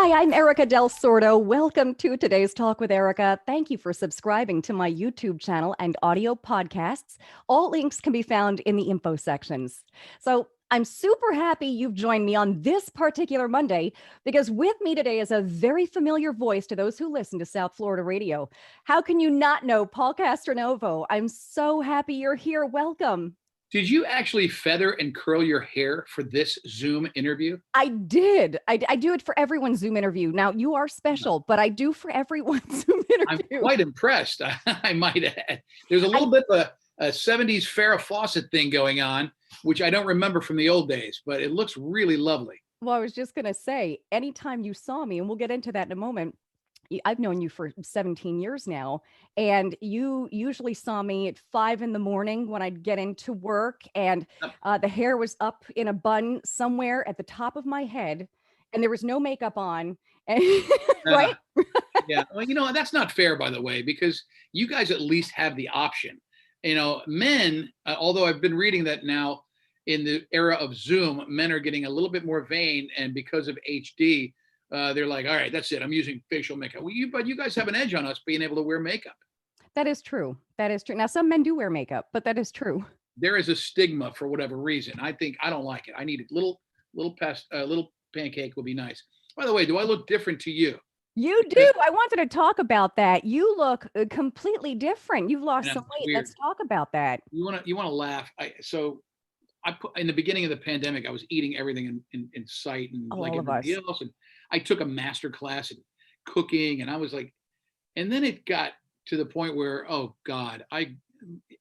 Hi, I'm Erika Del Sordo. Welcome to today's Talk with Erika. Thank you for subscribing to my YouTube channel and audio podcasts. All links can be found in the info sections. So I'm super happy you've joined me on this particular Monday because with me today is a very familiar voice to those who listen to South Florida radio. How can you not know Paul Castronovo? I'm so happy you're here. Welcome. Did you actually feather and curl your hair for this Zoom interview? I did. I do it for everyone's Zoom interview. Now, you are special, but I do for everyone's Zoom I'm interview. quite impressed, I might add. There's a little bit of a 70s Farrah Fawcett thing going on, which I don't remember from the old days, but it looks really lovely. Well, I was just going to say, anytime you saw me, and we'll get into that in a moment, I've known you for 17 years now, and you usually saw me at 5 a.m. when I'd get into work, and the hair was up in a bun somewhere at the top of my head, and there was no makeup on, and, right? Yeah, well, that's not fair, by the way, because you guys at least have the option. Men, although I've been reading that now in the era of Zoom, men are getting a little bit more vain, and because of HD, they're like, all right, that's it. I'm using facial makeup. But you guys have an edge on us being able to wear makeup. That is true. That is true. Now, some men do wear makeup, but that is true. There is a stigma for whatever reason. I don't like it. I need a little pancake will be nice. By the way, do I look different to you? You do. I wanted to talk about that. You look completely different. You've lost some weight. Weird. Let's talk about that. You want to laugh? I put in the beginning of the pandemic, I was eating everything in sight and like everybody else, and I took a master class in cooking, and I was like, and then it got to the point where, oh God,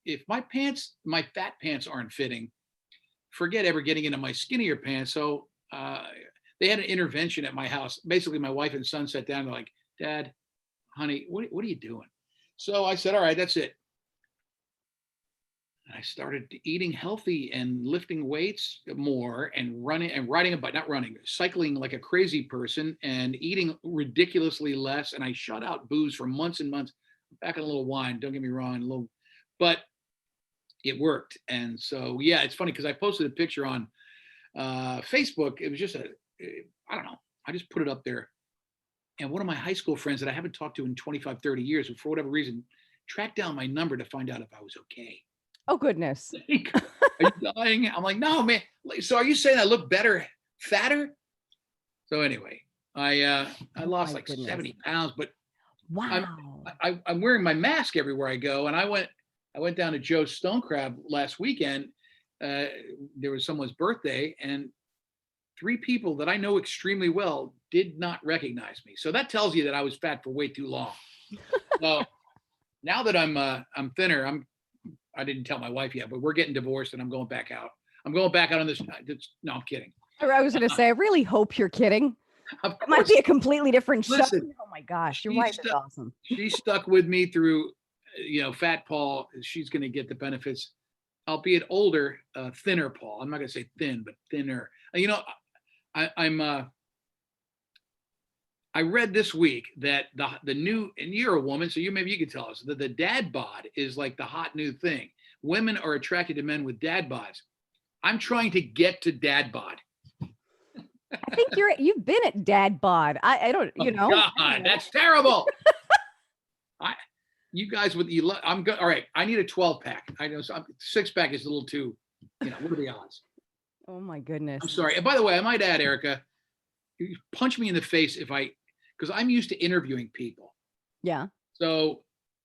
if my fat pants aren't fitting, forget ever getting into my skinnier pants. So they had an intervention at my house. Basically, my wife and son sat down and they're like, Dad, honey, what are you doing? So I said, all right, that's it. I started eating healthy and lifting weights more and cycling like a crazy person and eating ridiculously less. And I shut out booze for months and months. Back in a little wine, don't get me wrong, but it worked. And so, yeah, it's funny because I posted a picture on Facebook. It was just I don't know. I just put it up there. And one of my high school friends that I haven't talked to in 25, 30 years, and for whatever reason, tracked down my number to find out if I was okay. Oh, goodness. Are you dying? I'm like, no, man. So are you saying I look better, fatter? So anyway, I lost like 70 pounds, but wow. I'm wearing my mask everywhere I go. And I went down to Joe's Stone Crab last weekend. There was someone's birthday, and 3 people that I know extremely well did not recognize me. So that tells you that I was fat for way too long. So now that I'm thinner, I didn't tell my wife yet, but we're getting divorced and I'm going back out. I'm going back out on this. No, I'm kidding. I was going to say, I really hope you're kidding. It might be a completely different show. Oh my gosh, your wife is awesome. She stuck with me through, Fat Paul. She's going to get the benefits, albeit older, thinner Paul. I'm not going to say thin, but thinner. I read this week that the new, and you're a woman, so maybe you could tell us that the dad bod is like the hot new thing. Women are attracted to men with dad bods. I'm trying to get to dad bod. I think you've been at dad bod. I don't, God, that's terrible. You guys I'm good. All right. I need a 12 pack. I know 6-pack is a little too, what are the odds? Oh my goodness. I'm sorry. And by the way, I might add, Erika, you punch me in the face because I'm used to interviewing people. Yeah. So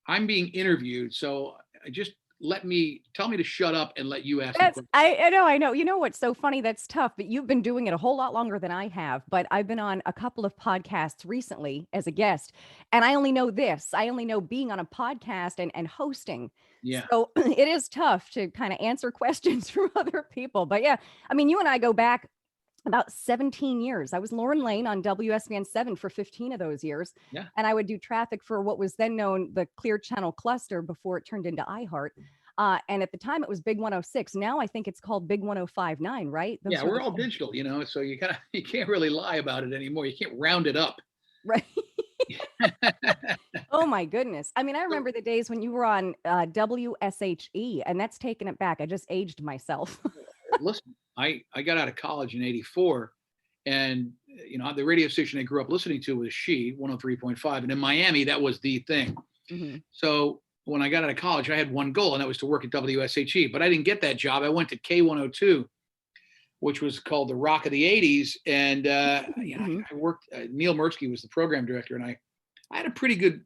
I'm being interviewed. So just tell me to shut up and let you ask. I know. You know what's so funny? That's tough, but you've been doing it a whole lot longer than I have. But I've been on a couple of podcasts recently as a guest, and I only know this. I only know being on a podcast and hosting. Yeah. So it is tough to kind of answer questions from other people. But yeah, I mean, you and I go back about 17 years. I was Lauren Lane on WSBN 7 for 15 of those years. Yeah. And I would do traffic for what was then known the Clear Channel Cluster before it turned into iHeart. And at the time it was Big 106. Now I think it's called Big 1059, right? Yeah, we're all digital, so you can't really lie about it anymore. You can't round it up. Right. Oh my goodness. I mean, I remember the days when you were on WSHE, and that's taken it back. I just aged myself. Listen, I got out of college in '84, and the radio station I grew up listening to was 103.5. And in Miami, that was the thing. Mm-hmm. So when I got out of college, I had one goal, and that was to work at WSHE. But I didn't get that job. I went to K102, which was called the Rock of the 80s. And I worked, Neil Mirsky was the program director, and I had a pretty good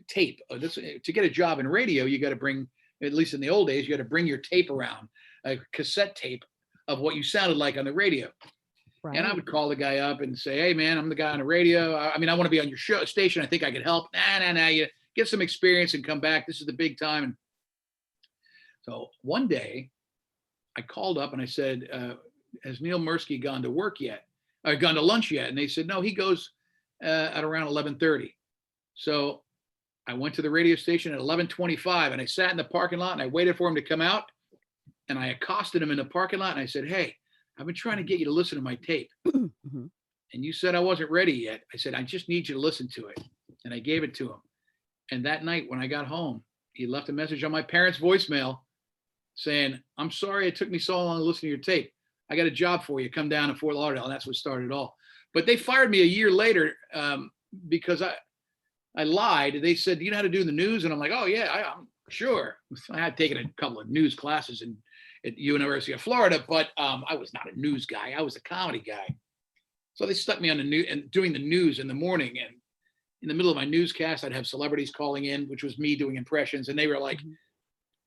tape. To get a job in radio, you got to bring, at least in the old days, you got to bring your tape around, a cassette tape of what you sounded like on the radio. Right. And I would call the guy up and say, hey, man, I'm the guy on the radio. I want to be on your station. I think I could help. Nah. You get some experience and come back. This is the big time. And so one day I called up and I said, has Neil Mirsky gone to work yet? Or gone to lunch yet? And they said, no, he goes at around 11:30. So I went to the radio station at 11:25, and I sat in the parking lot and I waited for him to come out, and I accosted him in the parking lot and I said, hey, I've been trying to get you to listen to my tape. Mm-hmm. And you said I wasn't ready yet. I said, I just need you to listen to it. And I gave it to him. And that night when I got home, he left a message on my parents' voicemail saying, I'm sorry it took me so long to listen to your tape. I got a job for you. Come down to Fort Lauderdale. And that's what started it all. But they fired me a year later because I lied. They said, do you know how to do the news? And I'm like, oh, yeah, I'm sure. I had taken a couple of news classes at University of Florida, but I was not a news guy. I was a comedy guy. So they stuck me on the news and doing the news in the morning. And in the middle of my newscast, I'd have celebrities calling in, which was me doing impressions. And they were like,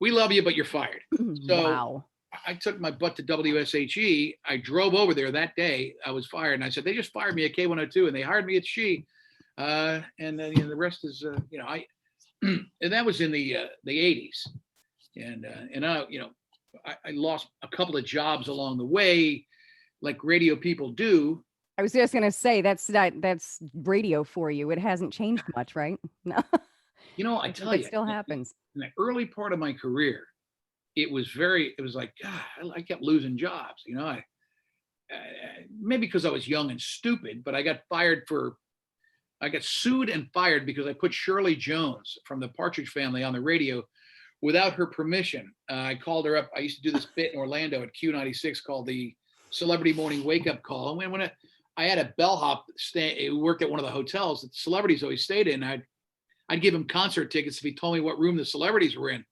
we love you, but you're fired. So wow. I took my butt to WSHE. I drove over there that day. I was fired. And I said, they just fired me at K102 and they hired me at SHE. And then the rest is, and that was in the 80s. And I lost a couple of jobs along the way, like radio people do. I was just going to say that's radio for you. It hasn't changed much, right? No. I tell you, it still happens. In the early part of my career, it was like, God, I kept losing jobs. Maybe because I was young and stupid, but I got sued and fired because I put Shirley Jones from the Partridge Family on the radio without her permission. I called her up. I used to do this bit in Orlando at Q96 called the Celebrity Morning Wake Up Call. And when I had a bellhop who worked at one of the hotels that celebrities always stayed in, I'd give him concert tickets if he told me what room the celebrities were in.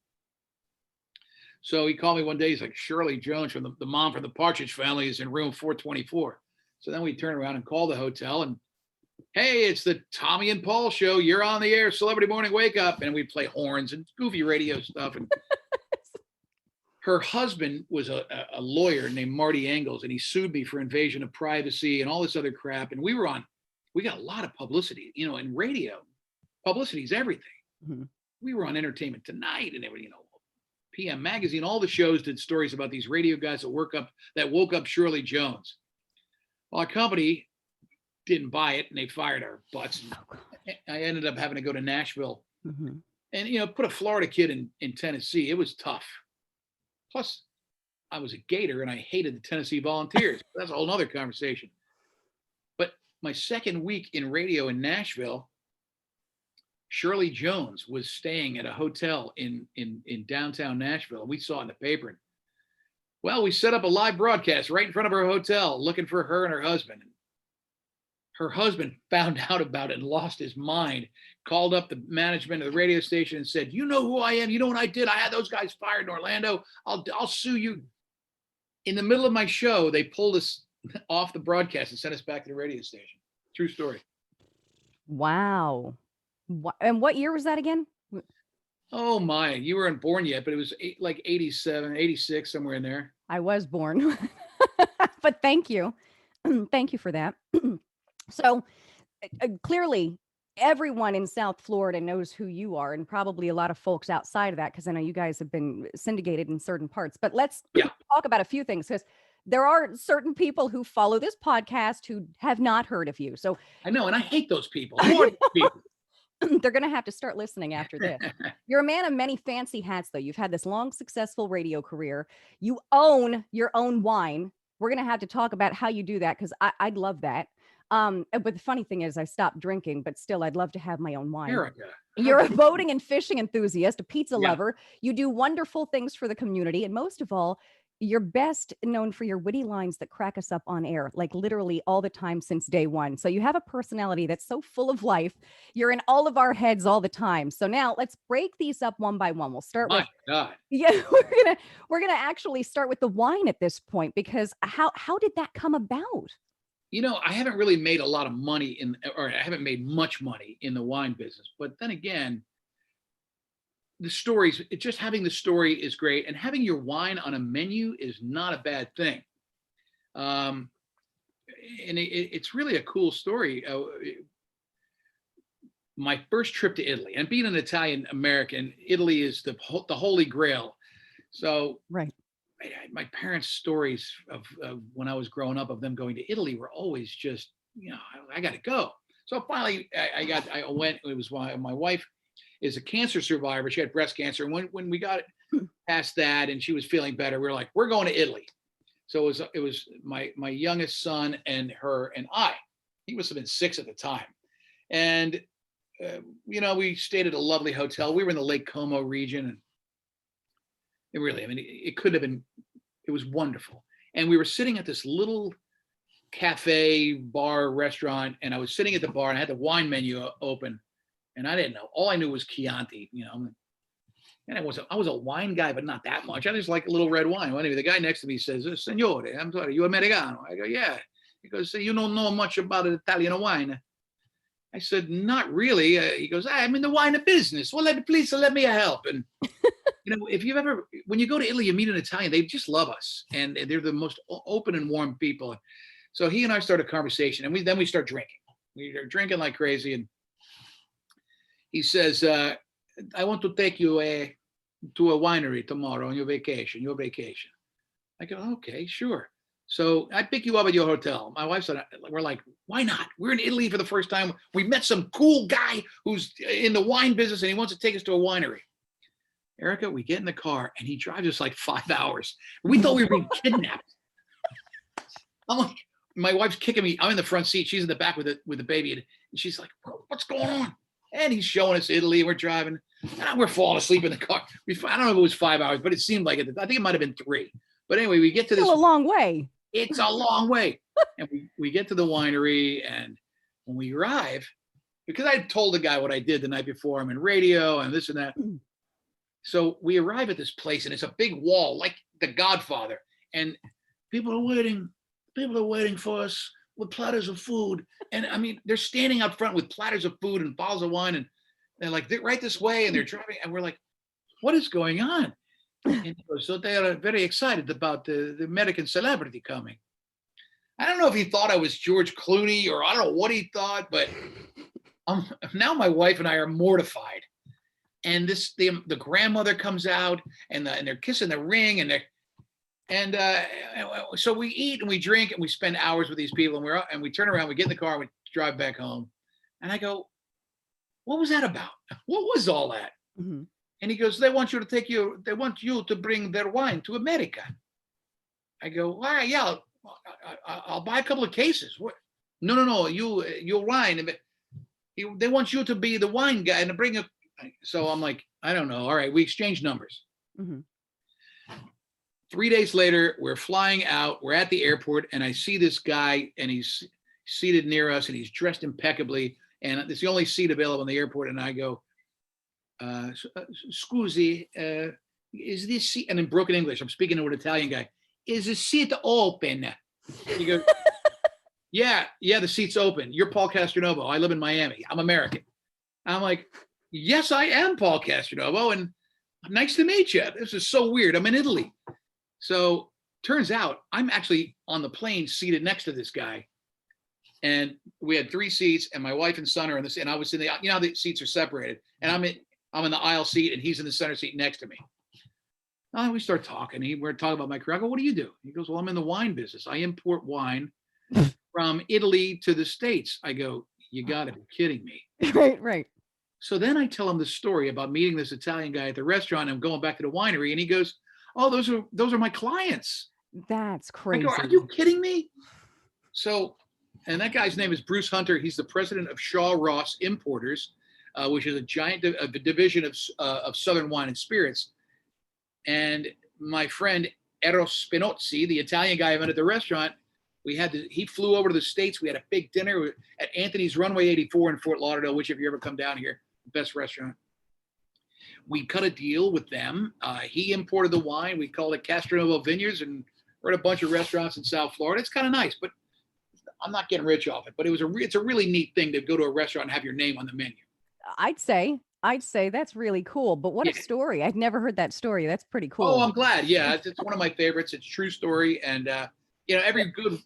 So he called me one day. He's like, Shirley Jones from the mom from the Partridge Family is in room 424. So then we turn around and call the hotel and, hey, it's the Tommy and Paul show. You're on the air, Celebrity Morning Wake Up. And we'd play horns and goofy radio stuff. And her husband was a lawyer named Marty Engels, and he sued me for invasion of privacy and all this other crap. And we got a lot of publicity, in radio. Publicity is everything. Mm-hmm. We were on Entertainment Tonight and everything, PM Magazine. All the shows did stories about these radio guys that woke up Shirley Jones. Well, our company didn't buy it, and they fired our butts. I ended up having to go to Nashville and put a Florida kid in Tennessee. It was tough. Plus, I was a Gator and I hated the Tennessee Volunteers. That's a whole nother conversation. But my second week in radio in Nashville, Shirley Jones was staying at a hotel in downtown Nashville. We saw it in the paper. Well, we set up a live broadcast right in front of her hotel looking for her and her husband. Her husband found out about it and lost his mind, called up the management of the radio station and said, you know who I am? You know what I did? I had those guys fired in Orlando. I'll sue you. In the middle of my show, they pulled us off the broadcast and sent us back to the radio station. True story. Wow. And what year was that again? Oh my, you weren't born yet, but it was like 87, 86, somewhere in there. I was born, but thank you. Thank you for that. So clearly everyone in South Florida knows who you are, and probably a lot of folks outside of that, because I know you guys have been syndicated in certain parts. But let's talk about a few things, because there are certain people who follow this podcast who have not heard of you. So I know, and I hate those people. More people. They're going to have to start listening after this. You're a man of many fancy hats, though. You've had this long, successful radio career. You own your own wine. We're going to have to talk about how you do that, because I'd love that. But the funny thing is I stopped drinking, but still I'd love to have my own wine. Erika. You're a boating and fishing enthusiast, a pizza lover. You do wonderful things for the community. And most of all, you're best known for your witty lines that crack us up on air, like literally all the time since day one. So you have a personality that's so full of life. You're in all of our heads all the time. So now let's break these up one by one. We'll start with My God. yeah, we're gonna actually start with the wine at this point because how did that come about? I haven't really made a lot of money or I haven't made much money in the wine business. But then again, the stories, just having the story is great. And having your wine on a menu is not a bad thing. Um, and it's really a cool story. My first trip to Italy, and being an Italian American, Italy is the holy grail. So Right. my parents' stories of when I was growing up of them going to Italy were always just, I got to go. So finally, I went. It was my wife is a cancer survivor. She had breast cancer, and when we got past that and she was feeling better, we were like, we're going to Italy. So it was my youngest son and her and I. He must have been 6 at the time, and we stayed at a lovely hotel. We were in the Lake Como region, and it could have been. It was wonderful, and we were sitting at this little cafe, bar, restaurant, and I was sitting at the bar and I had the wine menu open, and I didn't know. All I knew was Chianti, and I was a wine guy, but not that much. I just like a little red wine. Well, anyway, the guy next to me says, "Signore, I'm sorry, you Americano?" I go, "Yeah." He goes, "You don't know much about Italian wine." I said, "Not really." He goes, "I'm in the wine business. Well, please let me help." And if you've ever, when you go to Italy, you meet an Italian, they just love us, and they're the most open and warm people. So he and I started a conversation, and then we start drinking. We are drinking like crazy, and he says, "I want to take you to a winery tomorrow on your vacation. I go, "Okay, sure." So I pick you up at your hotel. My wife said, we're like, "Why not? We're in Italy for the first time. We met some cool guy who's in the wine business, and he wants to take us to a winery." Erika, we get in the car, and he drives us like 5 hours. We thought we were being kidnapped. I'm like, my wife's kicking me. I'm in the front seat. She's in the back with the baby, and she's like, "What's going on?" And he's showing us Italy. We're driving, and we're falling asleep in the car. I don't know if it was 5 hours, but it seemed like it. I think it might have been 3. But anyway, we get to this. Still a long way. It's a long way. And we get to the winery, and when we arrive, because I told the guy what I did the night before, I'm in radio and this and that. So we arrive at this place, and it's a big wall, like The Godfather. And people are waiting for us with platters of food. And I mean, they're standing up front with platters of food and bottles of wine, and they're like, right this way, and they're driving, and we're like, what is going on? And so they are very excited about the American celebrity coming. I don't know if he thought I was George Clooney, or I don't know what he thought, but now my wife and I are mortified. And the grandmother comes out, and they're kissing the ring, and so we eat and we drink and we spend hours with these people, and we turn around, we get in the car, and we drive back home. And I go, "What was that about? What was all that?" Mm-hmm. And he goes, they want you to bring their wine to America. I go, "All right, yeah, I'll buy a couple of cases." What? No, your wine. They want you to be the wine guy and bring a. So I'm like, I don't know. All right, we exchange numbers. Mm-hmm. 3 days later, we're flying out. We're at the airport, and I see this guy, and he's seated near us, and he's dressed impeccably, and it's the only seat available in the airport. And I go, "Scusi, is this seat?" And in broken English, I'm speaking to an Italian guy. "Is the seat open?" He goes, yeah, the seat's open. You're Paul Castronovo. I live in Miami. I'm American. I'm like, "Yes, I am Paul Castronovo, and nice to meet you. This is so weird. I'm in Italy." So turns out I'm actually on the plane seated next to this guy. And we had 3 seats, and my wife and son are in this, and I was in how the seats are separated. And I'm in the aisle seat, and he's in the center seat next to me. And we start talking. We're talking about my career. I go, "What do you do?" He goes, "Well, I'm in the wine business. I import wine from Italy to the States." I go, "You got to be kidding me." Right. So then I tell him the story about meeting this Italian guy at the restaurant and going back to the winery, and he goes, "Oh, those are my clients." That's crazy. I go, "Are you kidding me?" So, and that guy's name is Bruce Hunter. He's the president of Shaw Ross Importers, which is a giant division of Southern Wine and Spirits. And my friend Eros Spinozzi, the Italian guy I met at the restaurant. He flew over to the States. We had a big dinner at Anthony's Runway 84 in Fort Lauderdale, which if you ever come down here, best restaurant. We cut a deal with them. He imported the wine. We called it Castronovo Vineyards, and we're at a bunch of restaurants in South Florida. It's kind of nice, but I'm not getting rich off it. But it's a really neat thing to go to a restaurant and have your name on the menu. I'd say that's really cool. But what a story. I'd never heard that story. That's pretty cool. Oh, I'm glad. Yeah, it's one of my favorites. It's a true story. And, every good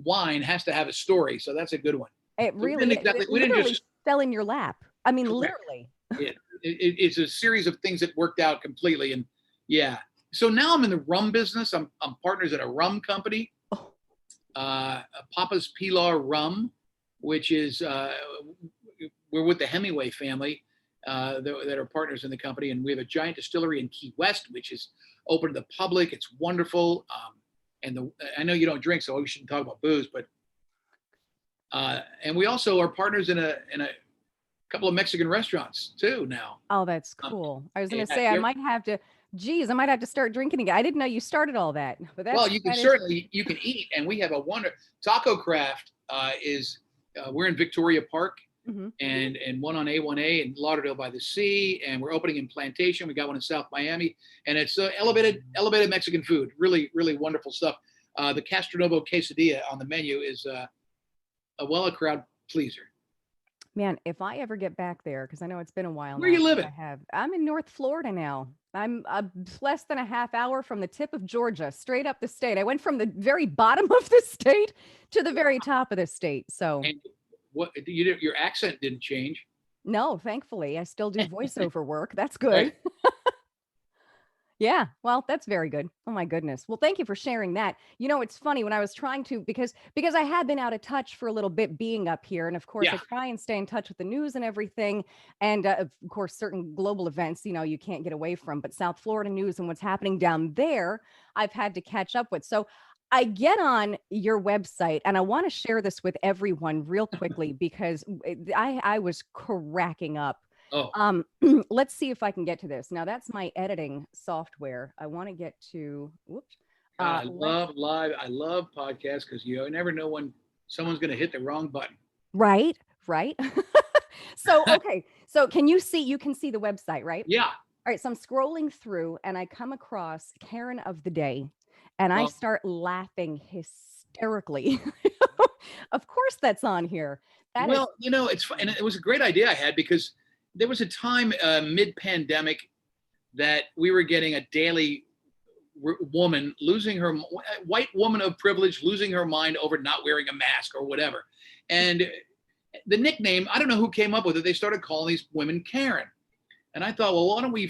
wine has to have a story. So that's a good one. It really we didn't just fell in your lap. I mean, literally. It's a series of things that worked out completely. And yeah. So now I'm in the rum business. I'm partners at a rum company, Papa's Pilar Rum, which is, we're with the Hemingway family that are partners in the company. And we have a giant distillery in Key West, which is open to the public. It's wonderful. And I know you don't drink, so we shouldn't talk about booze, but and we also are partners in a couple of Mexican restaurants too now. Oh, that's cool. I was going to say I might have to start drinking again. I didn't know you started all that. But you can eat, and we have a Taco Craft we're in Victoria Park. Mm-hmm. and one on A1A in Lauderdale by the Sea, and we're opening in Plantation. We got one in South Miami, and it's elevated Mexican food. Really, really wonderful stuff. The Castronovo quesadilla on the menu is a crowd pleaser. Man, if I ever get back there, because I know it's been a while. Where are you living? I'm in North Florida now. I'm less than a half hour from the tip of Georgia, straight up the state. I went from the very bottom of the state to the very top of the state. So. And your accent didn't change? No, thankfully. I still do voiceover work. That's good. Right. Yeah, well, that's very good. Oh my goodness. Well, thank you for sharing that. It's funny when I was trying to, because I had been out of touch for a little bit being up here. And of course, I try and stay in touch with the news and everything. And of course, certain global events, you can't get away from. But South Florida news and what's happening down there, I've had to catch up with. So I get on your website, and I want to share this with everyone real quickly because I was cracking up. Oh. Let's see if I can get to this. Now, that's my editing software. I want to get to, whoops. I love live. I love podcasts because you never know when someone's going to hit the wrong button. Right. So, okay. So you can see the website, right? Yeah. All right. So I'm scrolling through and I come across Karen of the Day. And I start laughing hysterically. Of course, that's on here. It's and it was a great idea I had because there was a time mid-pandemic that we were getting a daily woman white woman of privilege losing her mind over not wearing a mask or whatever. And the nickname, I don't know who came up with it. They started calling these women Karen. And I thought, well, why don't we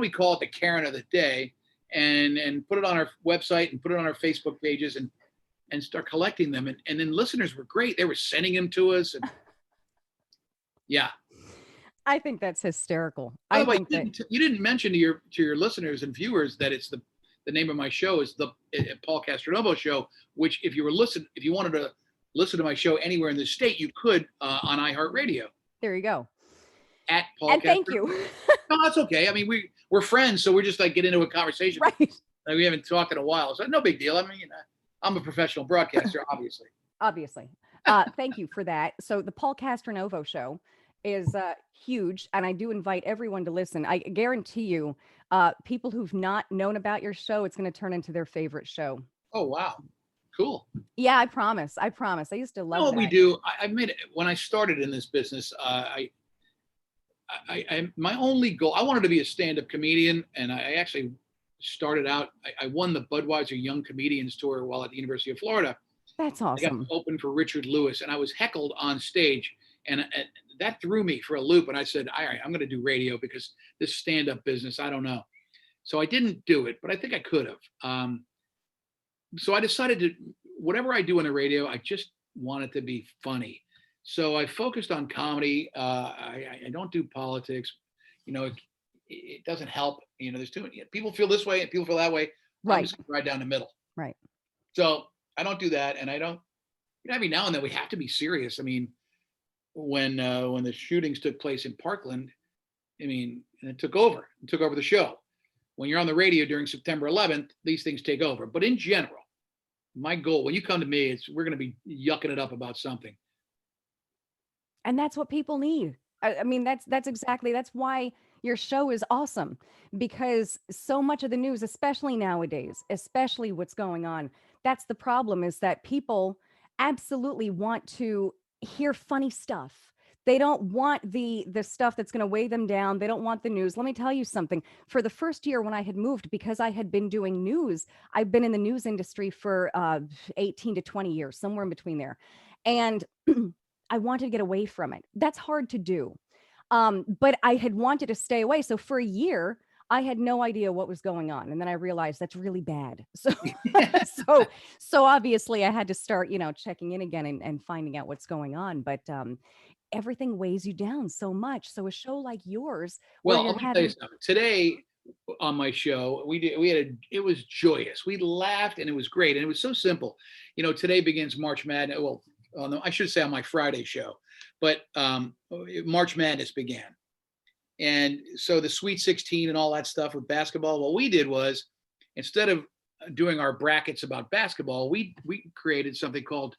call it the Karen of the Day? And put it on our website and put it on our Facebook pages and start collecting them. And then listeners were great. They were sending them to us. And yeah. I think that's hysterical. By the way, you didn't mention to your listeners and viewers that it's the name of my show is the Paul Castronovo Show, which if you wanted to listen to my show anywhere in the state, you could on iHeartRadio. There you go. At Paul and thank you. No, that's okay. I mean, we're friends, so we're just like get into a conversation. Right. Like we haven't talked in a while, so no big deal. I mean, I'm a professional broadcaster, obviously. Obviously. Thank you for that. So the Paul Castronovo Show is huge, and I do invite everyone to listen. I guarantee you, people who've not known about your show, it's going to turn into their favorite show. Oh, wow. Cool. Yeah, I promise. I used to love that. What we do, I made it when I started in this business. My only goal, I wanted to be a stand-up comedian, and I actually started out, I won the Budweiser Young Comedians Tour while at the University of Florida. That's awesome. I got open for Richard Lewis, and I was heckled on stage, and that threw me for a loop, and I said, all right, I'm going to do radio because this stand-up business, I don't know. So I didn't do it, but I think I could have. So I decided to, whatever I do on the radio, I just want it to be funny. So I focused on comedy. I don't do politics. It doesn't help. There's too many people feel this way and people feel that way. Right. I'm just right down the middle. Right. So I don't do that, and I don't. Every now and then we have to be serious. I mean, when the shootings took place in Parkland, and it took over the show. When you're on the radio during September 11th, these things take over. But in general, my goal when you come to me, it's we're going to be yucking it up about something. And that's what people need. I mean, that's why your show is awesome, because so much of the news, especially nowadays, especially what's going on, that's the problem, is that people absolutely want to hear funny stuff. They don't want the stuff that's going to weigh them down. They don't want the news. Let me tell you something. For the first year when I had moved, because I had been doing news, I've been in the news industry for 18 to 20 years, somewhere in between there. And I wanted to get away from it. That's hard to do. But I had wanted to stay away. So for a year, I had no idea what was going on. And then I realized that's really bad. So, so, so obviously I had to start, checking in again and finding out what's going on. But everything weighs you down so much. So a show like yours, where Well, you're let me tell you having, something. Today on my show, it was joyous. We laughed and it was great. And it was so simple. Today begins March Madness. Well, no, I should say on my Friday show, but March Madness began. And so the Sweet 16 and all that stuff with basketball, what we did was, instead of doing our brackets about basketball, we created something called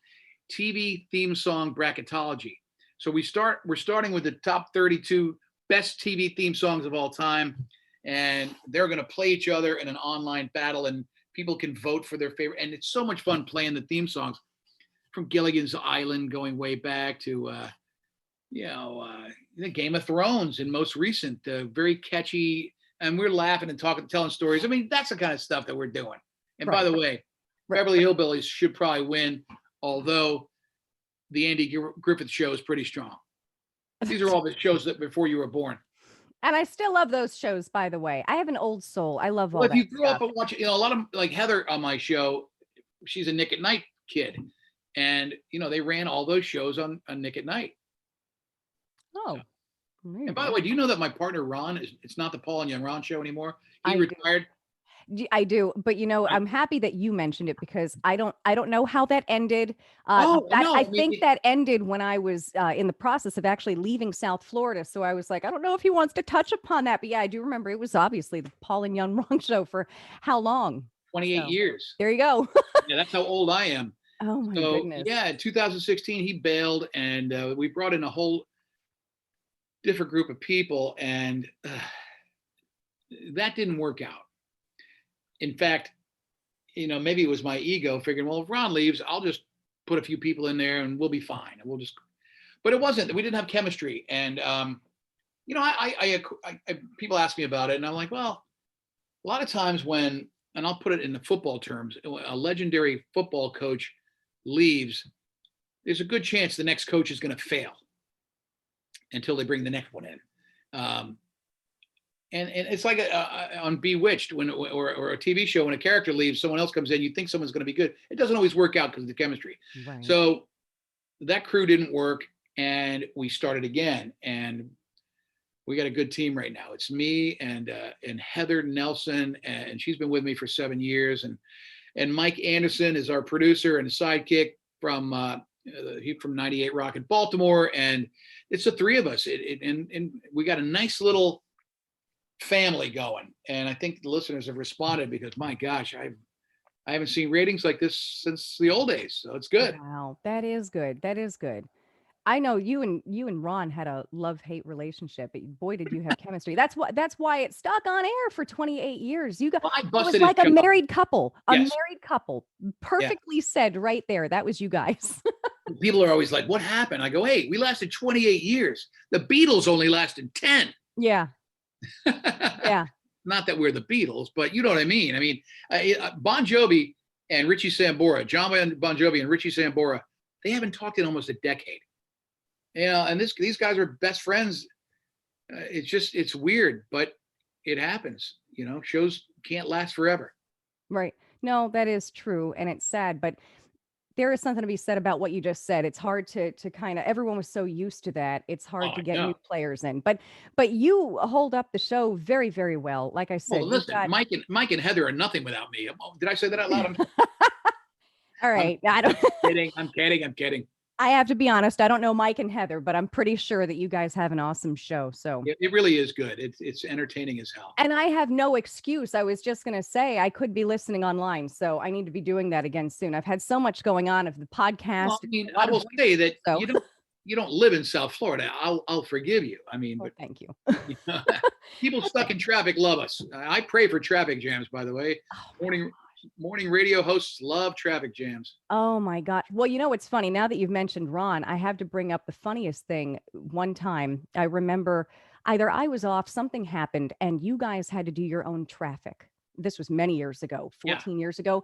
TV theme song bracketology. So we're starting with the top 32 best TV theme songs of all time, and they're going to play each other in an online battle, and people can vote for their favorite. And it's so much fun playing the theme songs, from Gilligan's Island going way back to the Game of Thrones, and most recent, very catchy, and we're laughing and talking, telling stories. I mean, that's the kind of stuff that we're doing. And by the way, Beverly Hillbillies should probably win, although the Andy Griffith Show is pretty strong. These are all the shows that before you were born. and I still love those shows, by the way. I have an old soul. I love all Well, that if you grew stuff. up and watch, a lot of, like Heather on my show, she's a Nick at Night kid, and they ran all those shows on Nick at Night. Oh. And by the way, do you know that my partner Ron it's not the Paul and Young Ron show anymore? He I retired. I do, but I'm happy that you mentioned it, because I don't know how that ended. Oh no, I think that ended when I was in the process of actually leaving South Florida. So I was like, I don't know if he wants to touch upon that, but yeah, I do remember it was obviously the Paul and Young Ron show for how long? 28 years. There you go. Yeah, that's how old I am. Oh my goodness. Yeah, in 2016 he bailed, and we brought in a whole different group of people, and that didn't work out. In fact, maybe it was my ego figuring, well, if Ron leaves, I'll just put a few people in there and we'll be fine. And but it wasn't. We didn't have chemistry. And people ask me about it, and I'm like, well, a lot of times when, and I'll put it in the football terms, a legendary football coach leaves, there's a good chance the next coach is going to fail until they bring the next one in. And it's like on Bewitched, or a TV show, when a character leaves, someone else comes in, you think someone's going to be good. It doesn't always work out because of the chemistry. Right. So that crew didn't work, and we started again. And we got a good team right now. It's me and Heather Nelson, and she's been with me for 7 years. And Mike Anderson is our producer and sidekick from 98 Rock in Baltimore. And it's the three of us. And we got a nice little family going, and I think the listeners have responded, because my gosh, I haven't seen ratings like this since the old days, so it's good. Wow, that is good. I know you and Ron had a love-hate relationship, but boy, did you have chemistry. That's why it stuck on air for 28 years. You got it was like a married couple. Yes. Married couple. Perfectly said right there. That was you guys. People are always like, what happened? I go, hey, we lasted 28 years. The Beatles only lasted 10. Yeah. Yeah. Not that we're the Beatles, but you know what I mean. I mean, Bon Jovi and Richie Sambora, John Bon Jovi and Richie Sambora, they haven't talked in almost a decade. And these guys are best friends. It's weird, but it happens. Shows can't last forever. Right. No, that is true, and it's sad, but there is something to be said about what you just said. It's hard to kind of, everyone was so used to that. It's hard to get new players in, but you hold up the show very, very well. Like I said, well, listen, Mike and Heather are nothing without me. Did I say that out loud? All right. I'm kidding. I'm kidding. I have to be honest, I don't know Mike and Heather, but I'm pretty sure that you guys have an awesome show. So, It really is good. It's entertaining as hell. and I have no excuse. I was just going to say I could be listening online, so I need to be doing that again soon. I've had so much going on of the Well, podcast, I mean, a I lot of will say that so you don't live in South Florida. I'll forgive you. I mean, well, but thank you. you know, people stuck in traffic love us. I pray for traffic jams, by the way. Oh my Morning morning radio hosts love traffic jams. Oh my God. Well, you know what's funny? Now that you've mentioned Ron, I have to bring up the funniest thing. One time, I remember either I was off, something happened, and you guys had to do your own traffic. This was many years ago, Yeah. 14 years ago.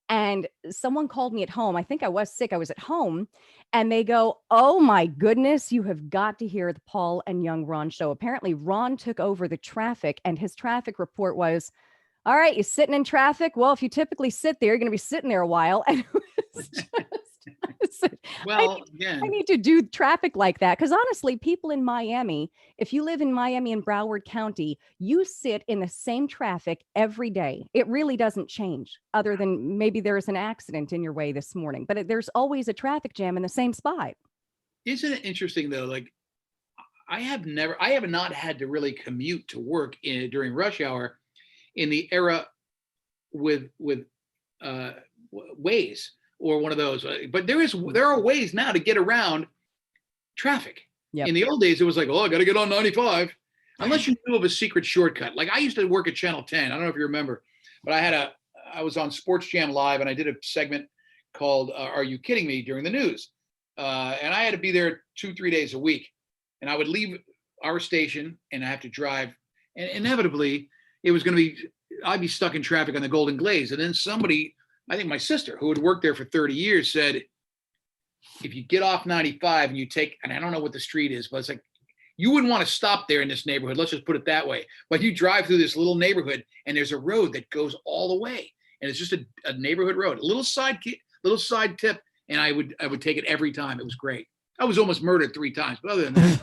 And someone called me at home. I think I was sick. I was at home. And they go, "Oh my goodness, you have got to hear the Paul and Young Ron show." Apparently, Ron took over the traffic, and his traffic report was, "All right, you're sitting in traffic. Well, if you typically sit there, you're going to be sitting there a while." And it was just, I said, Well, I again, need to do traffic like that. Because honestly, people in Miami, if you live in Miami and Broward County, you sit in the same traffic every day. It really doesn't change, other than maybe there's an accident in your way this morning, but there's always a traffic jam in the same spot. isn't it interesting though? Like I have not had to really commute to work during rush hour in the era with uh, Waze or one of those. But there are ways now to get around traffic. Yep. In the old days, it was like, oh, I got to get on 95. Unless you knew of a secret shortcut. Like I used to work at Channel 10. I don't know if you remember, but I was on Sports Jam Live and I did a segment called "Are You Kidding Me?" during the news, and I had to be there 2-3 days a week, and I would leave our station and I have to drive, and inevitably it was going to be I'd be stuck in traffic on the Golden Glades, and then somebody, I think my sister, who had worked there for 30 years, said, if you get off 95 and you take, and I don't know what the street is, but it's like, you wouldn't want to stop there in this neighborhood. Let's just put it that way. But you drive through this little neighborhood and there's a road that goes all the way. And it's just a neighborhood road, a little side tip. And I would take it every time. It was great. I was almost murdered 3 times, but other than that,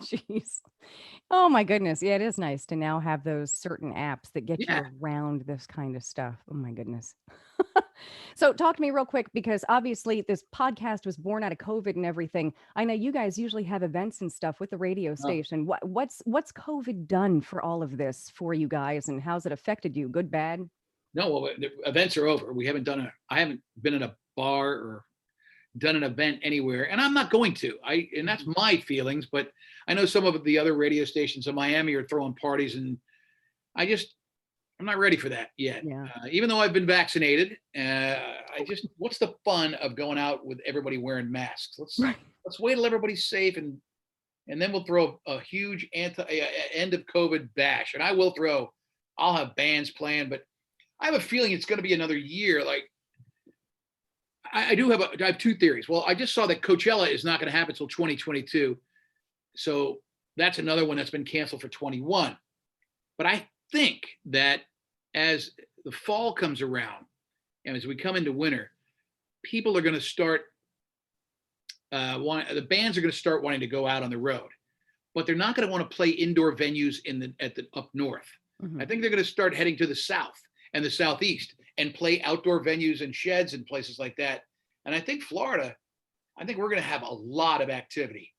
Jeez. Oh my goodness. Yeah, it is nice to now have those certain apps that get you yeah. around this kind of stuff. Oh my goodness. So talk to me real quick, because obviously this podcast was born out of COVID and everything. I know you guys usually have events and stuff with the radio Oh, station. What's COVID done for all of this for you guys, and how's it affected you? Good, bad? no, well, the events are over. I haven't been in a bar or done an event anywhere, and I'm not going to. And that's Mhm. my feelings, but I know some of the other radio stations in Miami are throwing parties, and I just I'm not ready for that yet. Yeah. Even though I've been vaccinated, what's the fun of going out with everybody wearing masks? Right. Let's wait till everybody's safe, and then we'll throw a huge end of COVID bash, and I'll have bands playing, but I have a feeling it's going to be another year. Like I have 2 theories. Well, I just saw that Coachella is not going to happen until 2022. So that's another one that's been canceled for 21. But I think that as the fall comes around and as we come into winter, people are going to start the bands are going to start wanting to go out on the road, but they're not going to want to play indoor venues at the up north. I Mhm. think they're going to start heading to the south and the southeast and play outdoor venues and sheds and places like that. And I think Florida, I think we're going to have a lot of activity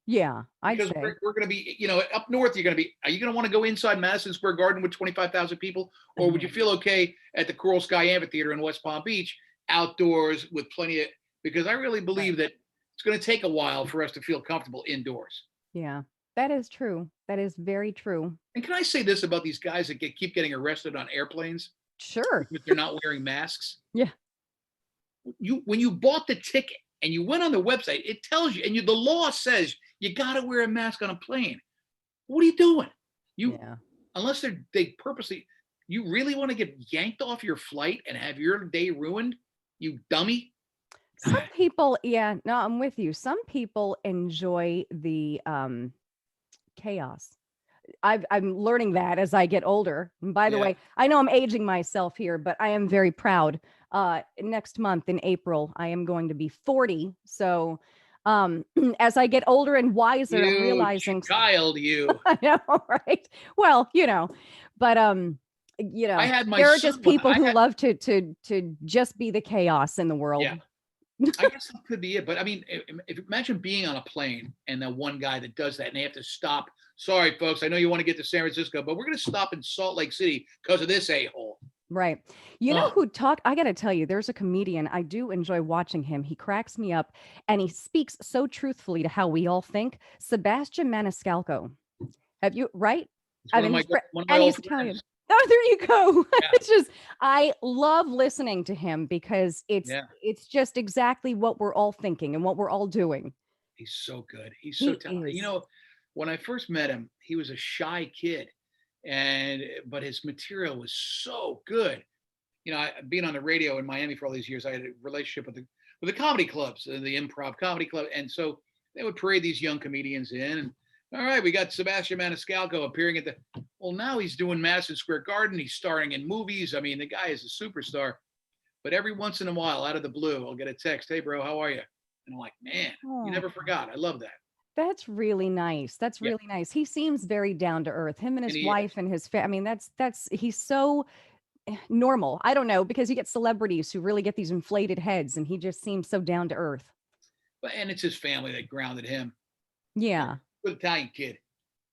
Yeah, I'd because say. we're going to be, up north, are you going to want to go inside Madison Square Garden with 25,000 people? Or would you Mhm. feel okay at the Coral Sky Amphitheater in West Palm Beach, outdoors with plenty of, because I really Right. believe that it's going to take a while for us to feel comfortable indoors. Yeah. That is true. That is very true. And can I say this about these guys that keep getting arrested on airplanes Sure. because they're not wearing masks? Yeah. When you bought the ticket and you went on the website, it tells you, and the law says you got to wear a mask on a plane. What are you doing? You Yeah. Unless they purposely, you really want to get yanked off your flight and have your day ruined, you dummy. Some people, yeah, no, I'm with you. Some people enjoy the chaos. I'm learning that as I get older. And by the Yeah. way, I know I'm aging myself here, but I am very proud. Next month in April, I am going to be 40. So, as I get older and wiser, I'm You realizing, child, you. I know, right? Well, but I had my there are son just when people who love to just be the chaos in the world. yeah. I guess that could be it. But I mean, if imagine being on a plane and that one guy that does that and they have to stop. Sorry, folks, I know you want to get to San Francisco, but we're going to stop in Salt Lake City because of this a-hole. Right. You know Oh, who talk I got to tell you, there's a comedian. I do enjoy watching him. He cracks me up and he speaks so truthfully to how we all think. Sebastian Maniscalco. Have you, right? it's I mean, he's one of my and old he's friends. Italian. Oh, there you go. Yeah, It's just I love listening to him because yeah. it's just exactly what we're all thinking and what we're all doing. He's so good. He's so He talented. is. When I first met him, he was a shy kid, and but his material was so good. Being on the radio in Miami for all these years, I had a relationship with the comedy clubs, the improv comedy club, and so they would parade these young comedians in. And all right, we got Sebastian Maniscalco appearing at the. Well, now he's doing Madison Square Garden. He's starring in movies. I mean, the guy is a superstar. But every once in a while, out of the blue, I'll get a text, "Hey, bro, how are you?" And I'm like, "Man, you Oh, never forgot. I love that." that's really nice. That's Yeah, really nice. He seems very down to earth. Him and and his he wife is. and his I mean, that's he's so normal. I don't know because you get celebrities who really get these inflated heads, and he just seems so down to earth. But and it's his family that grounded him. You know, Yeah. good Italian kid.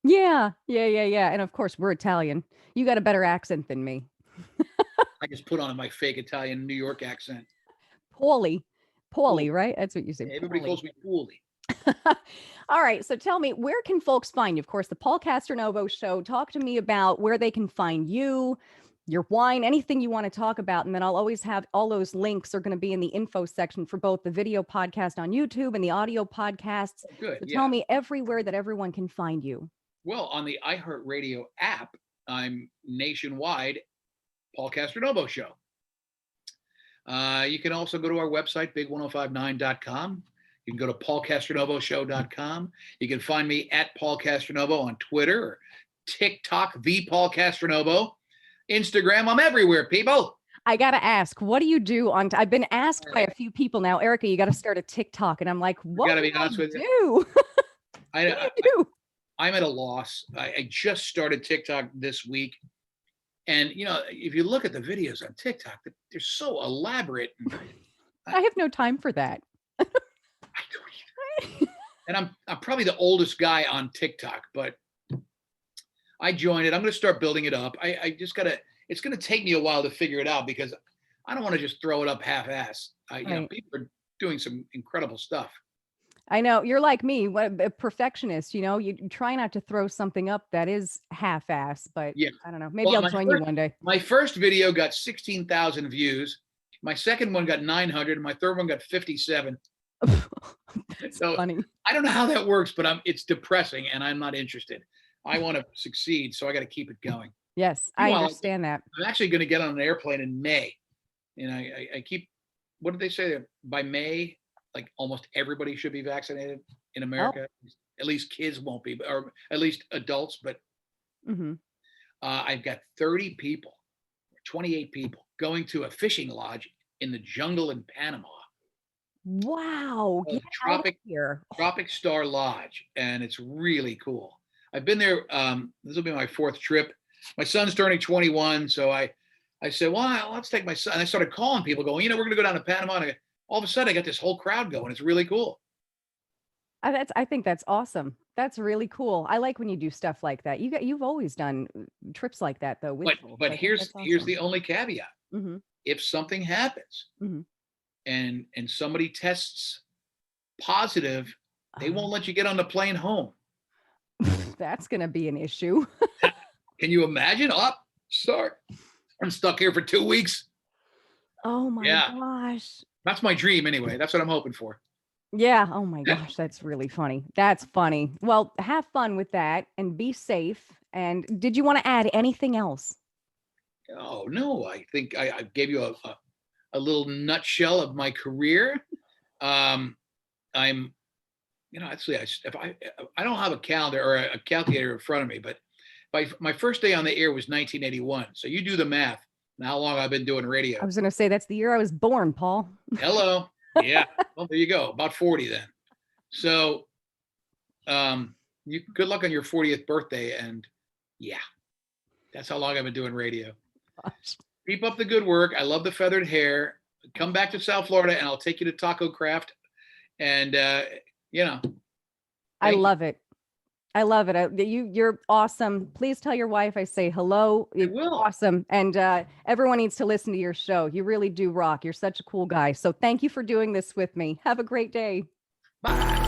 Yeah. Yeah. Yeah. Yeah. And of course, we're Italian. You got a better accent than me. I just put on my fake Italian New York accent. Paulie. Cool. Paulie, right? That's what you say. Everybody Paulie. calls me Pooley. All right. So tell me, where can folks find you? Of course, the Paul Castronovo show. Talk to me about where they can find you, your wine, anything you want to talk about. And then I'll always have all those links are going to be in the info section for both the video podcast on YouTube and the audio podcasts. Good. So tell Yeah. me everywhere that everyone can find you. Well, on the iHeartRadio app, I'm nationwide. Paul Castronovo Show. You can also go to our website, big1059.com. You can go to paulcastronovoshow.com. You can find me at Paul Castronovo on Twitter or TikTok, the Paul Castronovo. Instagram, I'm everywhere, people. I got to ask, what do you do on? I've been asked by a few people now, Erika, you got to start a TikTok. And I'm like, I what got to do be I honest with you. do? I, What do I, you do? I'm at a loss. I just started TikTok this week. And, if you look at the videos on TikTok, they're so elaborate. I have no time for that. I don't, and I'm probably the oldest guy on TikTok, but I joined it. I'm going to start building it up. I just got to, it's going to take me a while to figure it out because I don't want to just throw it up half-ass. Right. People are doing some incredible stuff. I know you're like me, a perfectionist, you try not to throw something up that is half-ass, but Yeah. I don't know. Maybe Well, I'll join you one day. my first video got 16,000 views. My second one got 900 and my third one got 57. That's So funny. I don't know how that works, but it's depressing and I'm not interested. I want to succeed, so I got to keep it going. Yes, I Meanwhile, understand that. I'm actually going to get on an airplane in May. And I keep, what did they say? By May, like almost everybody should be vaccinated in Oh, America. At least kids won't be, or at least adults. But hmm I've got 30 people, 28 people going to a fishing lodge in the jungle in Panama Wow, get called out of here. Tropic Star Lodge, and it's really cool. I've been there. This will be my fourth trip. My son's turning 21, so I said, well, let's take my son. And I started calling people, going, we're going to go down to Panama. And all of a sudden, I got this whole crowd going. It's really cool. I think that's awesome. That's really cool. I like when you do stuff like that. You've always done trips like that though with folks. But I think here's that's here's awesome. the only caveat: Hmm if something happens hmm and somebody tests positive, they Uh, won't let you get on the plane home. that's going to be an issue. Can you imagine? Oh, sorry, I'm stuck here for 2 weeks. Oh my Yeah, gosh. that's my dream anyway. That's what I'm hoping for. Yeah. Oh my gosh. That's really funny. That's funny. Well, have fun with that and be safe. And did you want to add anything else? Oh no, I think I gave you a little nutshell of my career. Um, I'm, actually, if I don't have a calendar or a calculator in front of me, but my first day on the air was 1981. So you do the math and how long I've been doing I radio. was going to say that's the year I was born, Paul. Hello. Yeah. Well, there you go. About 40 then. So you good luck on your 40th birthday. And yeah, that's how long I've been doing radio. Gosh. Keep up the good work. I love the feathered hair. come back to South Florida and I'll take you to Taco Craft. And, I love it. I love it. You're awesome. Please tell your wife I say hello. I will. Awesome. And everyone needs to listen to your show. You really do rock. You're such a cool guy. So thank you for doing this with me. Have a great day. Bye.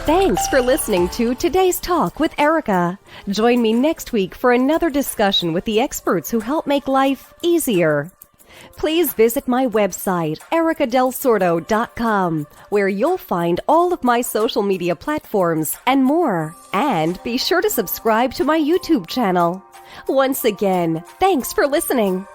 Thanks for listening to Today's Talk with Erika. Join me next week for another discussion with the experts who help make life easier. Please visit my website, erikadelsordo.com, where you'll find all of my social media platforms and more. And be sure to subscribe to my YouTube channel. Once again, thanks for listening.